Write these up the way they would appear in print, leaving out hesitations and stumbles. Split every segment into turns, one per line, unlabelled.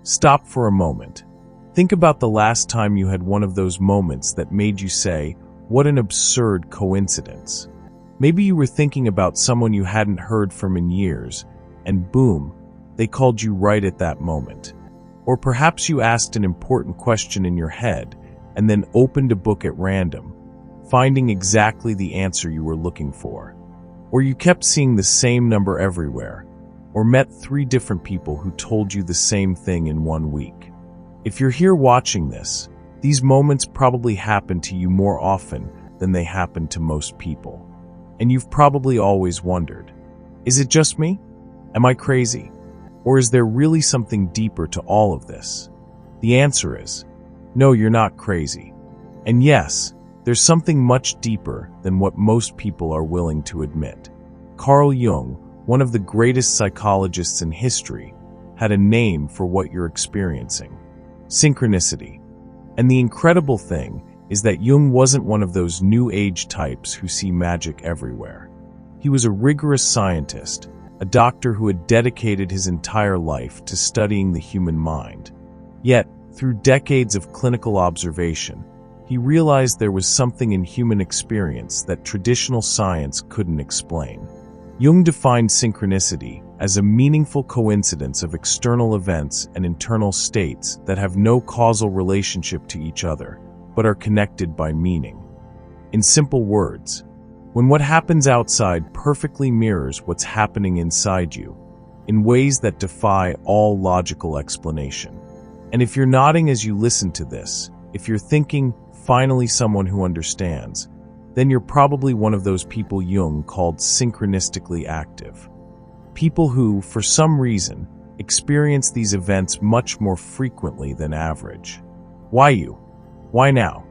Stop for a moment. Think about the last time you had one of those moments that made you say, "What an absurd coincidence." Maybe you were thinking about someone you hadn't heard from in years, and boom, they called you right at that moment. Or perhaps you asked an important question in your head and then opened a book at random, finding exactly the answer you were looking for. Or you kept seeing the same number everywhere, or met 3 different people who told you the same thing in 1 week. If you're here watching this, these moments probably happen to you more often than they happen to most people. And you've probably always wondered, is it just me? Am I crazy? Or is there really something deeper to all of this? The answer is, no, you're not crazy. And yes, there's something much deeper than what most people are willing to admit. Carl Jung, one of the greatest psychologists in history, had a name for what you're experiencing: synchronicity. And the incredible thing is that Jung wasn't one of those new age types who see magic everywhere. He was a rigorous scientist, a doctor who had dedicated his entire life to studying the human mind. Yet, through decades of clinical observation, he realized there was something in human experience that traditional science couldn't explain. Jung defined synchronicity as a meaningful coincidence of external events and internal states that have no causal relationship to each other, but are connected by meaning. In simple words, when what happens outside perfectly mirrors what's happening inside you, in ways that defy all logical explanation. And if you're nodding as you listen to this, if you're thinking, finally someone who understands, then you're probably one of those people Jung called synchronistically active. People who, for some reason, experience these events much more frequently than average. Why you? Why now?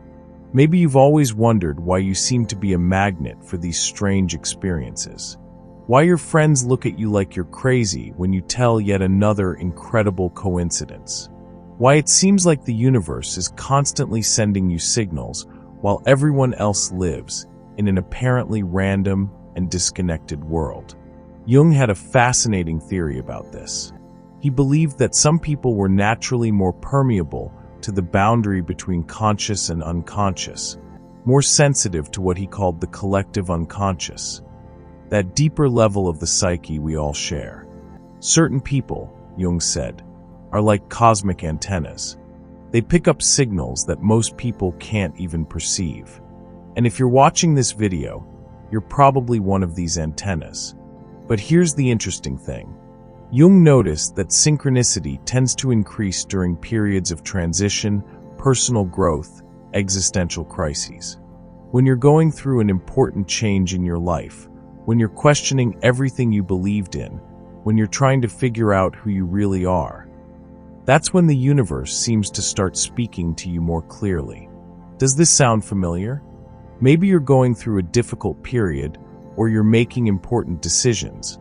Maybe you've always wondered why you seem to be a magnet for these strange experiences. Why your friends look at you like you're crazy when you tell yet another incredible coincidence. Why it seems like the universe is constantly sending you signals while everyone else lives in an apparently random and disconnected world. Jung had a fascinating theory about this. He believed that some people were naturally more permeable to the boundary between conscious and unconscious, more sensitive to what he called the collective unconscious, that deeper level of the psyche we all share. Certain people, Jung said, are like cosmic antennas. They pick up signals that most people can't even perceive. And if you're watching this video, you're probably one of these antennas. But here's the interesting thing. Jung noticed that synchronicity tends to increase during periods of transition, personal growth, existential crises. When you're going through an important change in your life, when you're questioning everything you believed in, when you're trying to figure out who you really are, that's when the universe seems to start speaking to you more clearly. Does this sound familiar? Maybe you're going through a difficult period, or you're making important decisions,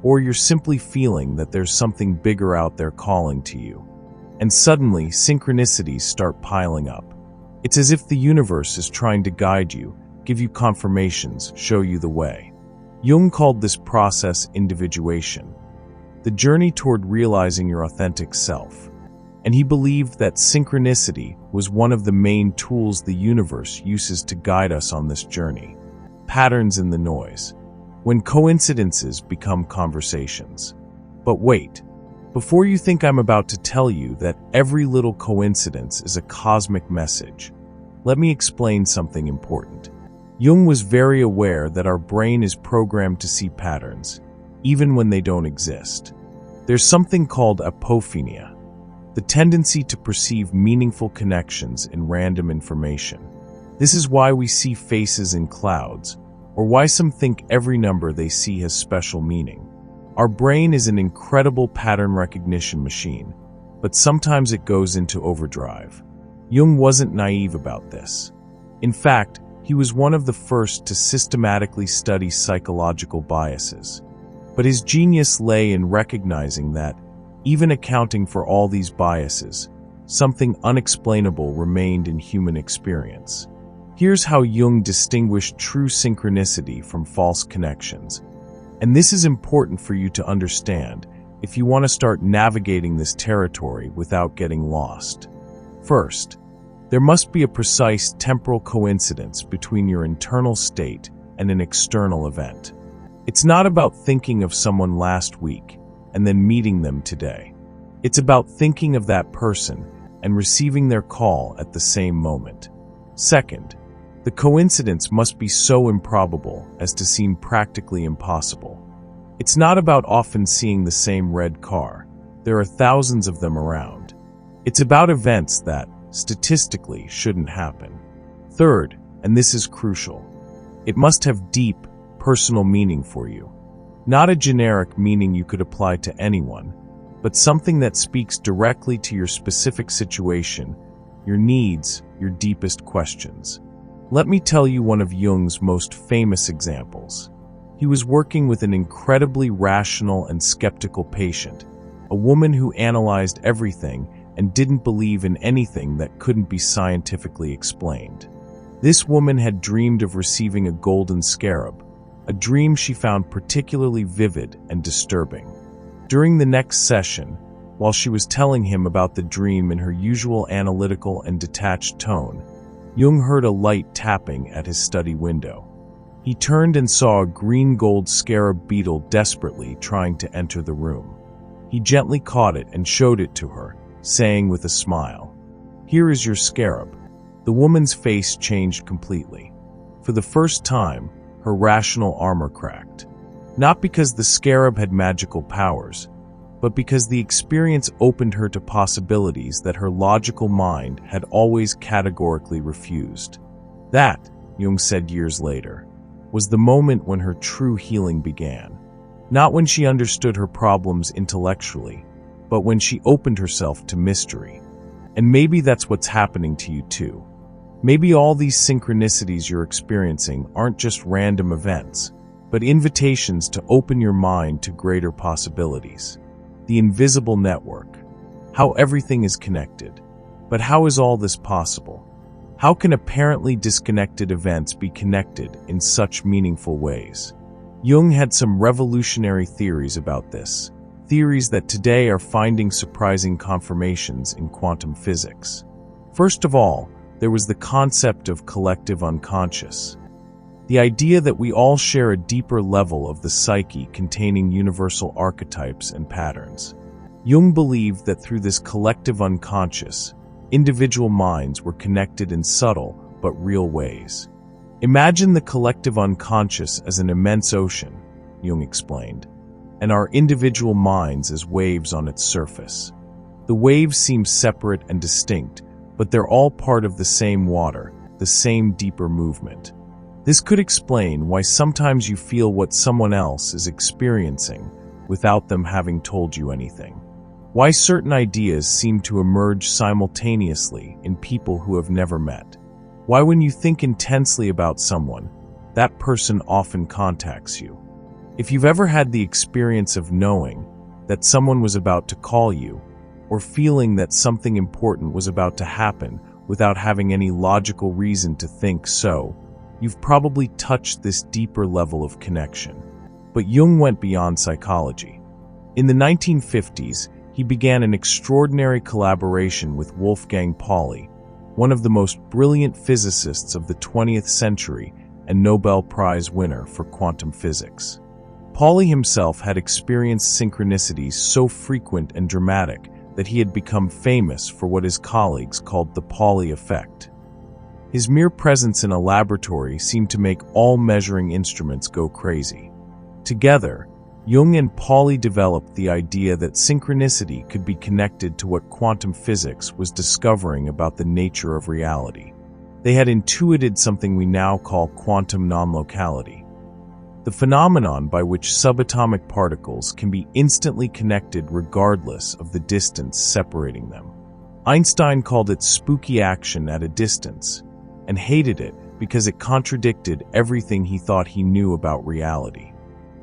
or you're simply feeling that there's something bigger out there calling to you. And suddenly, synchronicities start piling up. It's as if the universe is trying to guide you, give you confirmations, show you the way. Jung called this process individuation, the journey toward realizing your authentic self. And he believed that synchronicity was one of the main tools the universe uses to guide us on this journey. Patterns in the noise. When coincidences become conversations. But wait, before you think I'm about to tell you that every little coincidence is a cosmic message, let me explain something important. Jung was very aware that our brain is programmed to see patterns, even when they don't exist. There's something called apophenia, the tendency to perceive meaningful connections in random information. This is why we see faces in clouds, or why some think every number they see has special meaning. Our brain is an incredible pattern recognition machine, but sometimes it goes into overdrive. Jung wasn't naive about this. In fact, he was one of the first to systematically study psychological biases. But his genius lay in recognizing that, even accounting for all these biases, something unexplainable remained in human experience. Here's how Jung distinguished true synchronicity from false connections. And this is important for you to understand, if you want to start navigating this territory without getting lost. First, there must be a precise temporal coincidence between your internal state and an external event. It's not about thinking of someone last week and then meeting them today. It's about thinking of that person and receiving their call at the same moment. Second, the coincidence must be so improbable as to seem practically impossible. It's not about often seeing the same red car. There are thousands of them around. It's about events that, statistically, shouldn't happen. Third, and this is crucial, it must have deep, personal meaning for you. Not a generic meaning you could apply to anyone, but something that speaks directly to your specific situation, your needs, your deepest questions. Let me tell you one of Jung's most famous examples. He was working with an incredibly rational and skeptical patient, a woman who analyzed everything and didn't believe in anything that couldn't be scientifically explained. This woman had dreamed of receiving a golden scarab, a dream she found particularly vivid and disturbing. During the next session, while she was telling him about the dream in her usual analytical and detached tone, Jung heard a light tapping at his study window. He turned and saw a green-gold scarab beetle desperately trying to enter the room. He gently caught it and showed it to her, saying with a smile, "Here is your scarab." The woman's face changed completely. For the first time, her rational armor cracked. Not because the scarab had magical powers, but because the experience opened her to possibilities that her logical mind had always categorically refused. That, Jung said years later, was the moment when her true healing began. Not when she understood her problems intellectually, but when she opened herself to mystery. And maybe that's what's happening to you too. Maybe all these synchronicities you're experiencing aren't just random events, but invitations to open your mind to greater possibilities. The invisible network. How everything is connected. But how is all this possible? How can apparently disconnected events be connected in such meaningful ways? Jung had some revolutionary theories about this, theories that today are finding surprising confirmations in quantum physics. First of all, there was the concept of collective unconscious. The idea that we all share a deeper level of the psyche containing universal archetypes and patterns. Jung believed that through this collective unconscious, individual minds were connected in subtle but real ways. Imagine the collective unconscious as an immense ocean, Jung explained, and our individual minds as waves on its surface. The waves seem separate and distinct, but they're all part of the same water, the same deeper movement. This could explain why sometimes you feel what someone else is experiencing without them having told you anything. Why certain ideas seem to emerge simultaneously in people who have never met. Why when you think intensely about someone, that person often contacts you. If you've ever had the experience of knowing that someone was about to call you, or feeling that something important was about to happen without having any logical reason to think so, you've probably touched this deeper level of connection. But Jung went beyond psychology. In the 1950s, he began an extraordinary collaboration with Wolfgang Pauli, one of the most brilliant physicists of the 20th century and Nobel Prize winner for quantum physics. Pauli himself had experienced synchronicities so frequent and dramatic that he had become famous for what his colleagues called the Pauli effect. His mere presence in a laboratory seemed to make all measuring instruments go crazy. Together, Jung and Pauli developed the idea that synchronicity could be connected to what quantum physics was discovering about the nature of reality. They had intuited something we now call quantum non-locality, the phenomenon by which subatomic particles can be instantly connected regardless of the distance separating them. Einstein called it spooky action at a distance, and hated it because it contradicted everything he thought he knew about reality.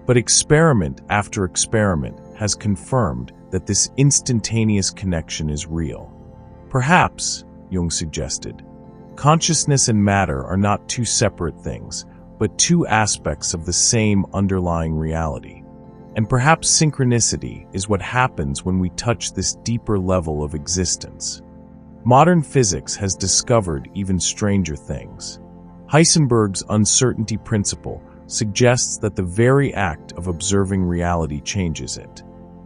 But experiment after experiment has confirmed that this instantaneous connection is real. Perhaps, Jung suggested, consciousness and matter are not two separate things, but two aspects of the same underlying reality. And perhaps synchronicity is what happens when we touch this deeper level of existence. Modern physics has discovered even stranger things. Heisenberg's uncertainty principle suggests that the very act of observing reality changes it.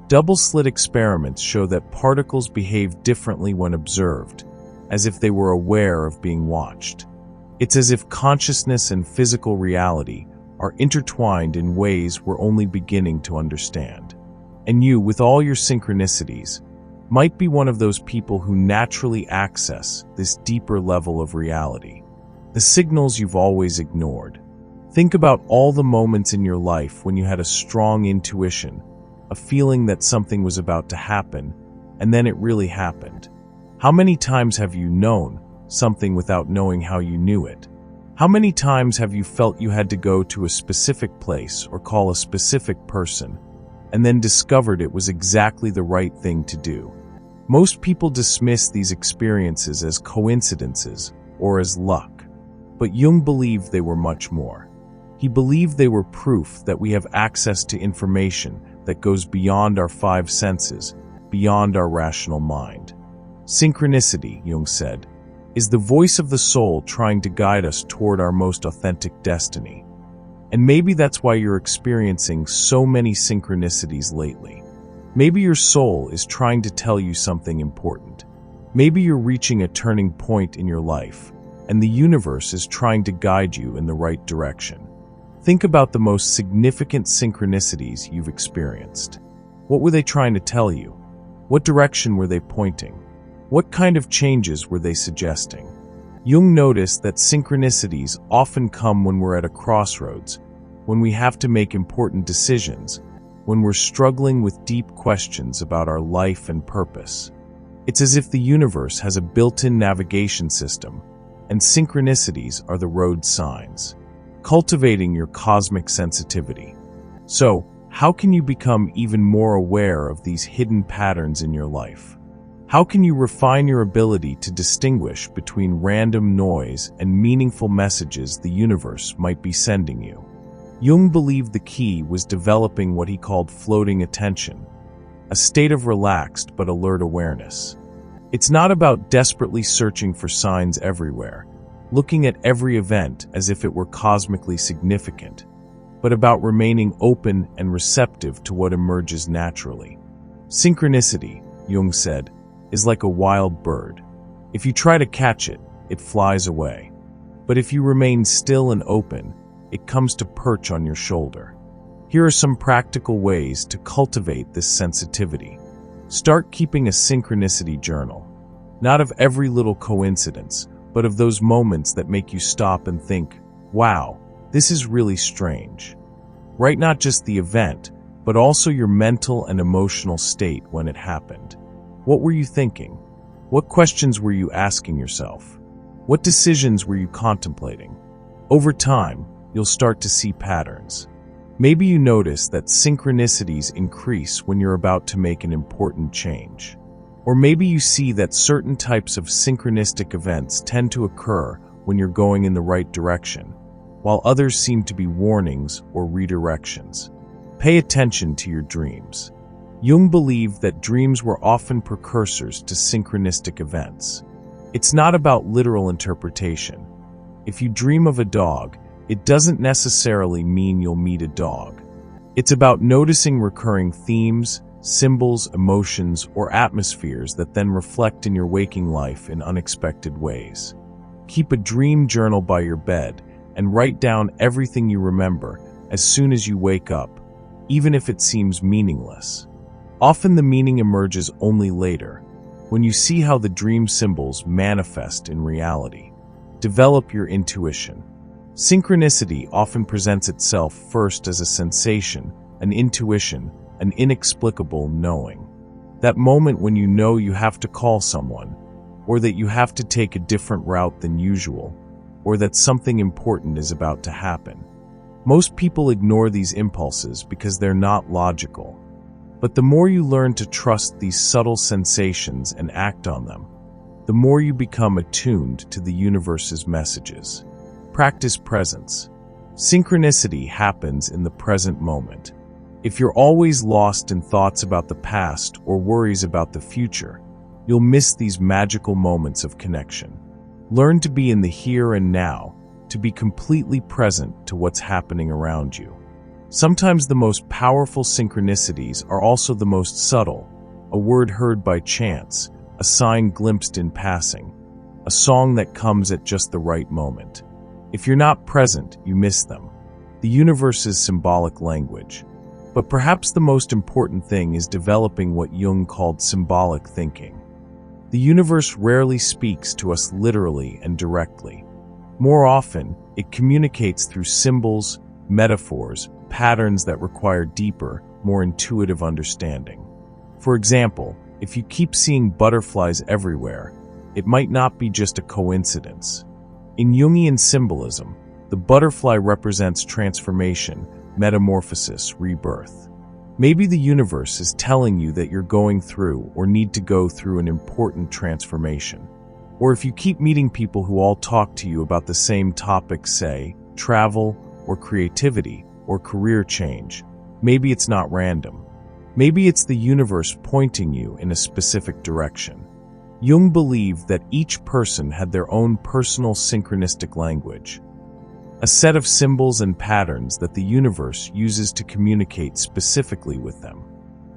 Double-slit experiments show that particles behave differently when observed, as if they were aware of being watched. It's as if consciousness and physical reality are intertwined in ways we're only beginning to understand. And you, with all your synchronicities, might be one of those people who naturally access this deeper level of reality, the signals you've always ignored. Think about all the moments in your life when you had a strong intuition, a feeling that something was about to happen, and then it really happened. How many times have you known something without knowing how you knew it? How many times have you felt you had to go to a specific place or call a specific person, and then discovered it was exactly the right thing to do? Most people dismiss these experiences as coincidences or as luck, but Jung believed they were much more. He believed they were proof that we have access to information that goes beyond our five senses, beyond our rational mind. Synchronicity, Jung said, is the voice of the soul trying to guide us toward our most authentic destiny. And maybe that's why you're experiencing so many synchronicities lately. Maybe your soul is trying to tell you something important. Maybe you're reaching a turning point in your life, and the universe is trying to guide you in the right direction. Think about the most significant synchronicities you've experienced. What were they trying to tell you? What direction were they pointing? What kind of changes were they suggesting? Jung noticed that synchronicities often come when we're at a crossroads, when we have to make important decisions, when we're struggling with deep questions about our life and purpose. It's as if the universe has a built-in navigation system, and synchronicities are the road signs. Cultivating your cosmic sensitivity. So, how can you become even more aware of these hidden patterns in your life? How can you refine your ability to distinguish between random noise and meaningful messages the universe might be sending you? Jung believed the key was developing what he called floating attention, a state of relaxed but alert awareness. It's not about desperately searching for signs everywhere, looking at every event as if it were cosmically significant, but about remaining open and receptive to what emerges naturally. Synchronicity, Jung said, is like a wild bird. If you try to catch it, it flies away. But if you remain still and open, it comes to perch on your shoulder. Here are some practical ways to cultivate this sensitivity. Start keeping a synchronicity journal. Not of every little coincidence, but of those moments that make you stop and think, wow, this is really strange. Write not just the event, but also your mental and emotional state when it happened. What were you thinking? What questions were you asking yourself? What decisions were you contemplating? Over time, you'll start to see patterns. Maybe you notice that synchronicities increase when you're about to make an important change. Or maybe you see that certain types of synchronistic events tend to occur when you're going in the right direction, while others seem to be warnings or redirections. Pay attention to your dreams. Jung believed that dreams were often precursors to synchronistic events. It's not about literal interpretation. If you dream of a dog, it doesn't necessarily mean you'll meet a dog. It's about noticing recurring themes, symbols, emotions, or atmospheres that then reflect in your waking life in unexpected ways. Keep a dream journal by your bed and write down everything you remember as soon as you wake up, even if it seems meaningless. Often the meaning emerges only later, when you see how the dream symbols manifest in reality. Develop your intuition. Synchronicity often presents itself first as a sensation, an intuition, an inexplicable knowing. That moment when you know you have to call someone, or that you have to take a different route than usual, or that something important is about to happen. Most people ignore these impulses because they're not logical. But the more you learn to trust these subtle sensations and act on them, the more you become attuned to the universe's messages. Practice presence. Synchronicity happens in the present moment. If you're always lost in thoughts about the past or worries about the future, you'll miss these magical moments of connection. Learn to be in the here and now, to be completely present to what's happening around you. Sometimes the most powerful synchronicities are also the most subtle, a word heard by chance, a sign glimpsed in passing, a song that comes at just the right moment. If you're not present, you miss them. The universe's symbolic language. But perhaps the most important thing is developing what Jung called symbolic thinking. The universe rarely speaks to us literally and directly. More often, it communicates through symbols, metaphors, patterns that require deeper, more intuitive understanding. For example, if you keep seeing butterflies everywhere, it might not be just a coincidence. In Jungian symbolism, the butterfly represents transformation, metamorphosis, rebirth. Maybe the universe is telling you that you're going through or need to go through an important transformation. Or if you keep meeting people who all talk to you about the same topics, say, travel or creativity or career change, maybe it's not random. Maybe it's the universe pointing you in a specific direction. Jung believed that each person had their own personal synchronistic language, a set of symbols and patterns that the universe uses to communicate specifically with them.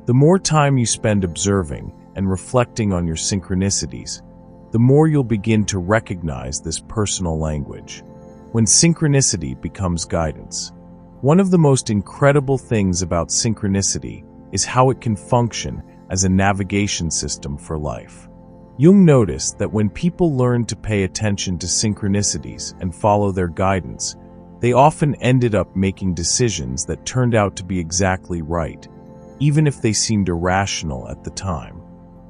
The more time you spend observing and reflecting on your synchronicities, the more you'll begin to recognize this personal language. When synchronicity becomes guidance. One of the most incredible things about synchronicity is how it can function as a navigation system for life. Jung noticed that when people learned to pay attention to synchronicities and follow their guidance, they often ended up making decisions that turned out to be exactly right, even if they seemed irrational at the time.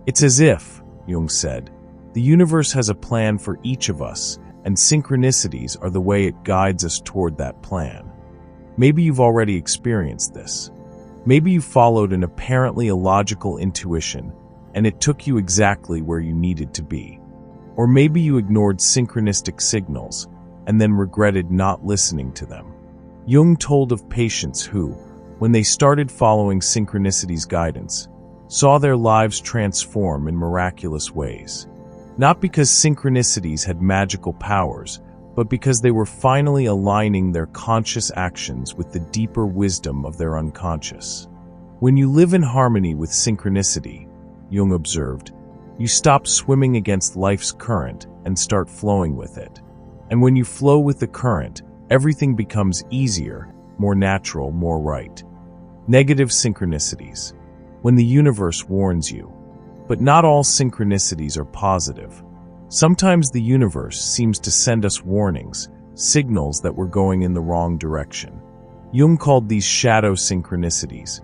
It's as if, Jung said, the universe has a plan for each of us, and synchronicities are the way it guides us toward that plan. Maybe you've already experienced this. Maybe you followed an apparently illogical intuition, and it took you exactly where you needed to be. Or maybe you ignored synchronistic signals, and then regretted not listening to them. Jung told of patients who, when they started following synchronicity's guidance, saw their lives transform in miraculous ways. Not because synchronicities had magical powers, but because they were finally aligning their conscious actions with the deeper wisdom of their unconscious. When you live in harmony with synchronicity, Jung observed, you stop swimming against life's current and start flowing with it. And when you flow with the current, everything becomes easier, more natural, more right. Negative synchronicities. When the universe warns you. But not all synchronicities are positive. Sometimes the universe seems to send us warnings, signals that we're going in the wrong direction. Jung called these shadow synchronicities,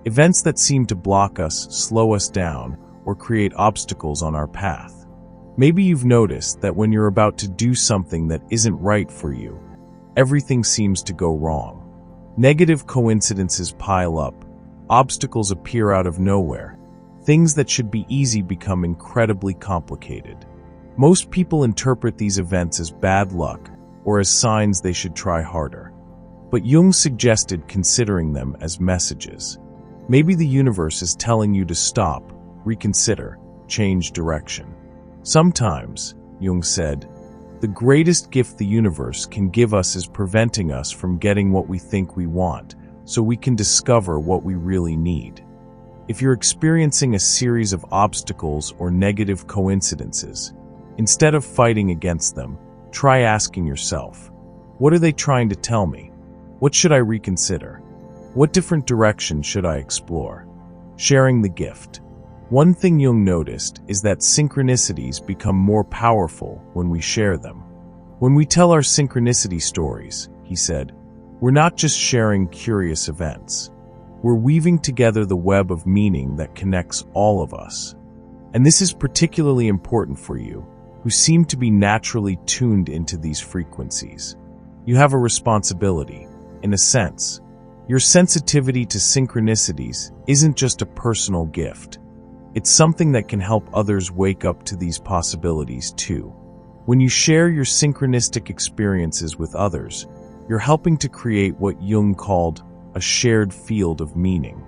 events that seem to block us, slow us down, or create obstacles on our path. Maybe you've noticed that when you're about to do something that isn't right for you, everything seems to go wrong. Negative coincidences pile up, obstacles appear out of nowhere, things that should be easy become incredibly complicated. Most people interpret these events as bad luck or as signs they should try harder. But Jung suggested considering them as messages. Maybe the universe is telling you to stop, reconsider, change direction. Sometimes, Jung said, the greatest gift the universe can give us is preventing us from getting what we think we want, so we can discover what we really need. If you're experiencing a series of obstacles or negative coincidences, instead of fighting against them, try asking yourself, what are they trying to tell me? What should I reconsider? What different direction should I explore? Sharing the gift. One thing Jung noticed is that synchronicities become more powerful when we share them. When we tell our synchronicity stories, he said, we're not just sharing curious events. We're weaving together the web of meaning that connects all of us. And this is particularly important for you, who seem to be naturally tuned into these frequencies. You have a responsibility, in a sense. Your sensitivity to synchronicities isn't just a personal gift. It's something that can help others wake up to these possibilities too. When you share your synchronistic experiences with others, you're helping to create what Jung called a shared field of meaning.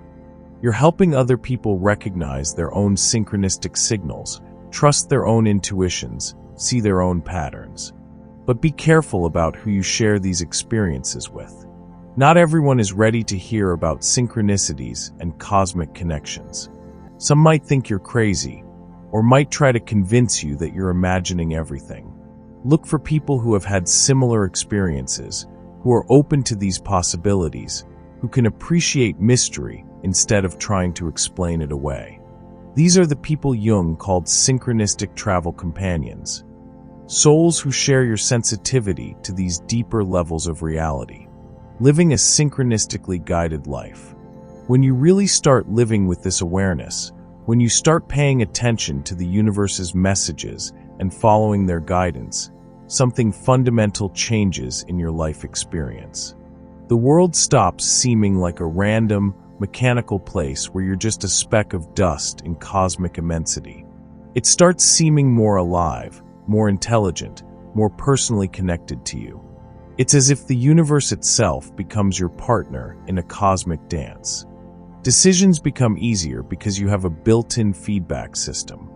You're helping other people recognize their own synchronistic signals, trust their own intuitions, see their own patterns. But be careful about who you share these experiences with. Not everyone is ready to hear about synchronicities and cosmic connections. Some might think you're crazy, or might try to convince you that you're imagining everything. Look for people who have had similar experiences, who are open to these possibilities, who can appreciate mystery instead of trying to explain it away. These are the people Jung called synchronistic travel companions. Souls who share your sensitivity to these deeper levels of reality, living a synchronistically guided life. When you really start living with this awareness, when you start paying attention to the universe's messages and following their guidance, something fundamental changes in your life experience. The world stops seeming like a random, mechanical place where you're just a speck of dust in cosmic immensity. It starts seeming more alive, more intelligent, more personally connected to you. It's as if the universe itself becomes your partner in a cosmic dance. Decisions become easier because you have a built-in feedback system.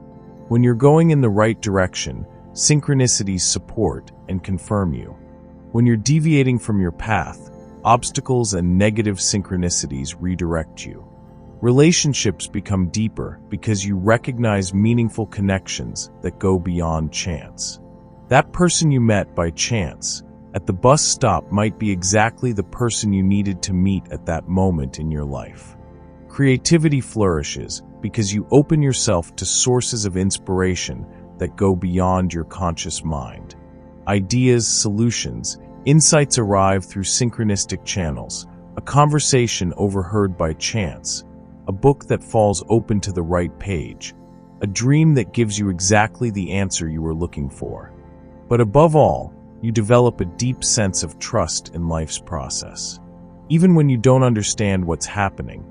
When you're going in the right direction, synchronicities support and confirm you. When you're deviating from your path, obstacles and negative synchronicities redirect you. Relationships become deeper because you recognize meaningful connections that go beyond chance. That person you met by chance at the bus stop might be exactly the person you needed to meet at that moment in your life. Creativity flourishes because you open yourself to sources of inspiration that go beyond your conscious mind. Ideas, solutions, insights arrive through synchronistic channels, a conversation overheard by chance, a book that falls open to the right page, a dream that gives you exactly the answer you were looking for. But above all, you develop a deep sense of trust in life's process. Even when you don't understand what's happening,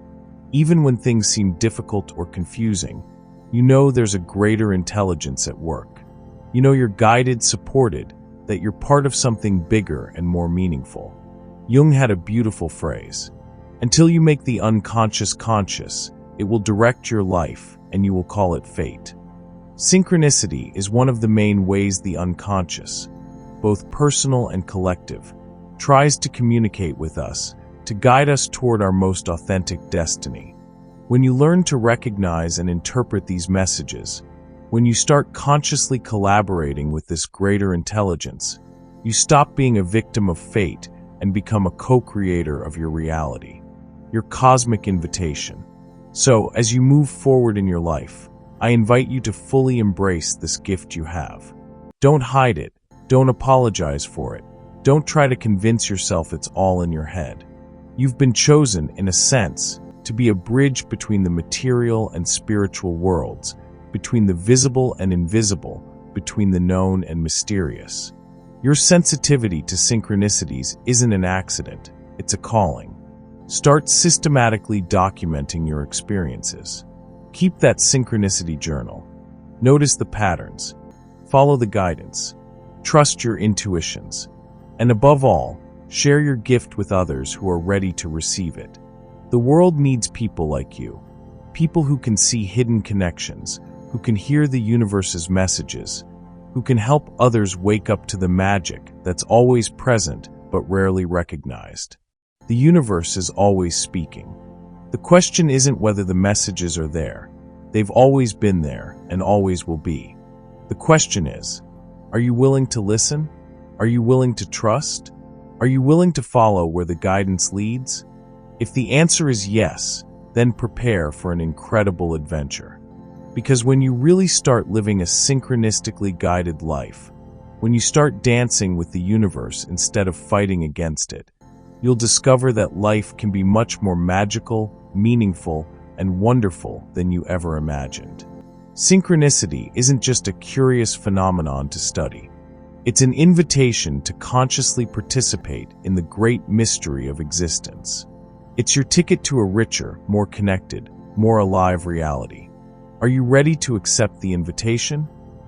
even when things seem difficult or confusing, you know there's a greater intelligence at work. You know you're guided, supported, that you're part of something bigger and more meaningful. Jung had a beautiful phrase: until you make the unconscious conscious, it will direct your life, and you will call it fate. Synchronicity is one of the main ways the unconscious, both personal and collective, tries to communicate with us, to guide us toward our most authentic destiny. When you learn to recognize and interpret these messages, when you start consciously collaborating with this greater intelligence, you stop being a victim of fate and become a co-creator of your reality, your cosmic invitation. So, as you move forward in your life, I invite you to fully embrace this gift you have. Don't hide it. Don't apologize for it. Don't try to convince yourself it's all in your head. You've been chosen, in a sense, to be a bridge between the material and spiritual worlds, between the visible and invisible, between the known and mysterious. Your sensitivity to synchronicities isn't an accident, it's a calling. Start systematically documenting your experiences. Keep that synchronicity journal. Notice the patterns. Follow the guidance. Trust your intuitions. And above all, share your gift with others who are ready to receive it. The world needs people like you. People who can see hidden connections, who can hear the universe's messages, who can help others wake up to the magic that's always present but rarely recognized. The universe is always speaking. The question isn't whether the messages are there. They've always been there and always will be. The question is, are you willing to listen? Are you willing to trust? Are you willing to follow where the guidance leads? If the answer is yes, then prepare for an incredible adventure. Because when you really start living a synchronistically guided life, when you start dancing with the universe instead of fighting against it, you'll discover that life can be much more magical, meaningful, and wonderful than you ever imagined. Synchronicity isn't just a curious phenomenon to study. It's an invitation to consciously participate in the great mystery of existence. It's your ticket to a richer, more connected, more alive reality. Are you ready to accept the invitation?